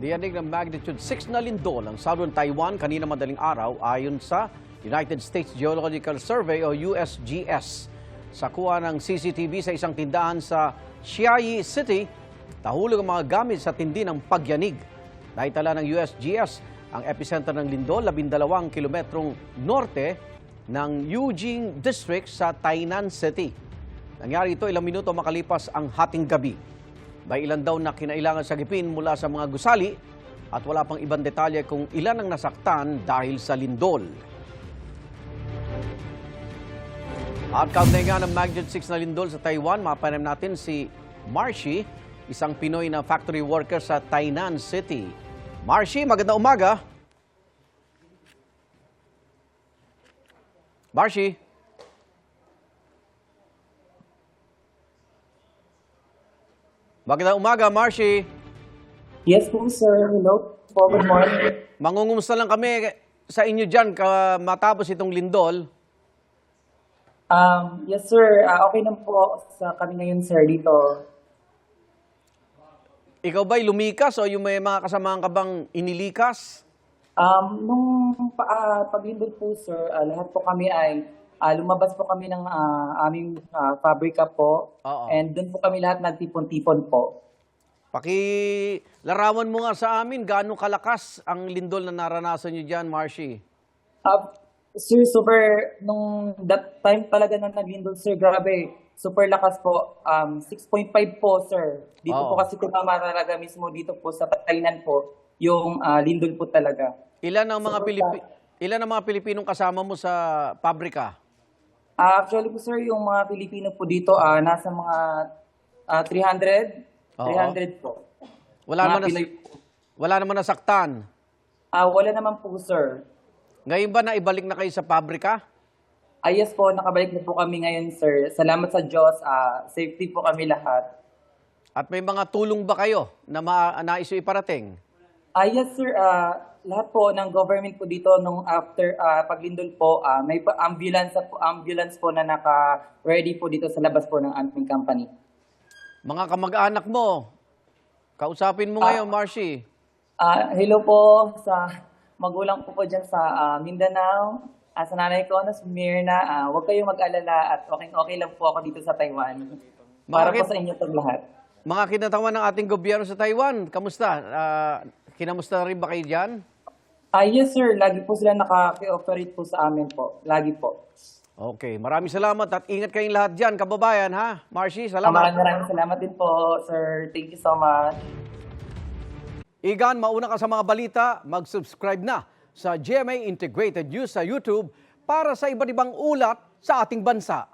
Diyanig ng magnitude 6 na lindol ang Southern Taiwan kanina madaling araw ayon sa United States Geological Survey o USGS. Sa kuha ng CCTV sa isang tindahan sa Chiayi City, nahulog ang mga gamit sa tindi ng pagyanig. Naitala ng USGS ang epicenter ng lindol 12 kilometrong norte ng Yujing District sa Tainan City. Nangyari ito ilang minuto makalipas ang hating gabi. May ilan daw na kinailangan sagipin mula sa mga gusali at wala pang ibang detalye kung ilan ang nasaktan dahil sa lindol. At kaugnay nga ng magnitude 6 na lindol sa Taiwan, mapanem natin si Marcy, isang Pinoy na factory worker sa Tainan City. Marcy, magandang umaga. Marcy. Magandang umaga, Marcy. Yes po, sir. Hello po. Good morning. Mangungumusta lang kami sa inyo dyan matapos itong lindol. Yes, sir. Okay lang po sa kami ngayon, sir, dito. Ikaw ba'y lumikas o yung may mga kasamahan ka bang inilikas? Nung paglindol po, sir, lahat po kami ay lumabas po kami ng aming pabrika po. Oo. And doon po kami lahat nagtipon-tipon po. Pakilarawan mo nga sa amin gaano kalakas ang lindol na naranasan nyo dyan, Marcy. Sir, super, nung that time talaga na naglindol, sir, grabe. Super lakas po. 6.5 po, sir. Dito Oo. po kasi tumama talaga mismo dito po sa Tainan po, yung lindol po talaga. Ilan ang mga So, ilan ang mga Pilipinong kasama mo sa pabrika? Actually po, sir, yung mga Pilipino po dito, nasa mga 300. Oo. 300 po. Wala Mga naman, Pinoy po. wala naman nasaktan. Wala naman po, sir. Ngayon ba naibalik na kayo sa pabrika? Yes po, nakabalik na po kami ngayon, sir. Salamat sa Diyos. Safety po kami lahat. At may mga tulong ba kayo na nais iparating? Yes, sir. Lahat po ng government po dito nung after paglindol po, may ambulance po na naka-ready po dito sa labas po ng aming company. Mga kamag-anak mo, kausapin mo ngayon, Marcy. Hello po sa magulang po dyan sa Mindanao. Sa nanay ko na sa Mirna, huwag kayong mag-alala at okay lang po ako dito sa Taiwan. Para po sa inyo pag lahat. Mga kinatawan ng ating gobyerno sa Taiwan, kamusta? Kinamusta rin ba kayo dyan? Yes, sir. Lagi po sila naka-cooperate po sa amin po. Lagi po. Okay, maraming salamat at ingat kayong lahat dyan, kababayan, ha? Marcy, salamat. Maraming salamat din po, sir. Thank you so much. Igan, mauna ka sa mga balita, mag-subscribe na sa GMA Integrated News sa YouTube para sa iba't ibang ulat sa ating bansa.